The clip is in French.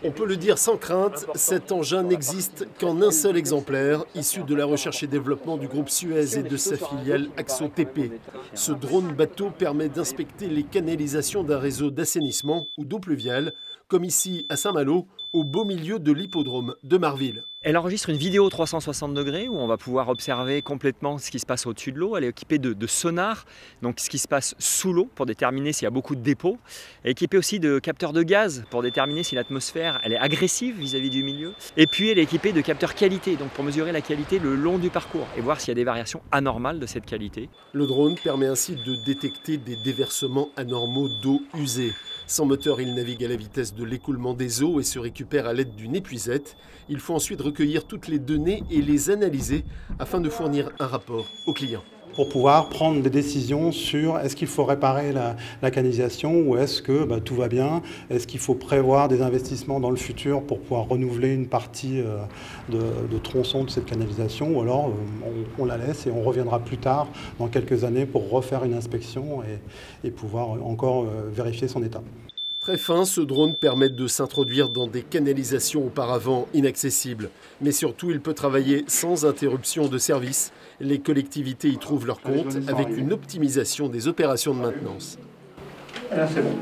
On peut le dire sans crainte, cet engin n'existe qu'en un seul exemplaire, issu de la recherche et développement du groupe Suez et de sa filiale Axo TP. Ce drone bateau permet d'inspecter les canalisations d'un réseau d'assainissement ou d'eau pluviale, comme ici à Saint-Malo, au beau milieu de l'hippodrome de Marville. Elle enregistre une vidéo 360 degrés où on va pouvoir observer complètement ce qui se passe au-dessus de l'eau. Elle est équipée de sonars, donc ce qui se passe sous l'eau pour déterminer s'il y a beaucoup de dépôts. Elle est équipée aussi de capteurs de gaz pour déterminer si l'atmosphère elle est agressive vis-à-vis du milieu. Et puis elle est équipée de capteurs qualité, donc pour mesurer la qualité le long du parcours et voir s'il y a des variations anormales de cette qualité. Le drone permet ainsi de détecter des déversements anormaux d'eau usée. Sans moteur, il navigue à la vitesse de l'écoulement des eaux et se récupère à l'aide d'une épuisette. Il faut ensuite recueillir toutes les données et les analyser afin de fournir un rapport au client. Pour pouvoir prendre des décisions sur est-ce qu'il faut réparer la canalisation ou est-ce que tout va bien, est-ce qu'il faut prévoir des investissements dans le futur pour pouvoir renouveler une partie de tronçon de cette canalisation ou alors on la laisse et on reviendra plus tard dans quelques années pour refaire une inspection et pouvoir encore vérifier son état. Très fin, ce drone permet de s'introduire dans des canalisations auparavant inaccessibles. Mais surtout, il peut travailler sans interruption de service. Les collectivités y trouvent leur compte avec une optimisation des opérations de maintenance. Là, c'est bon.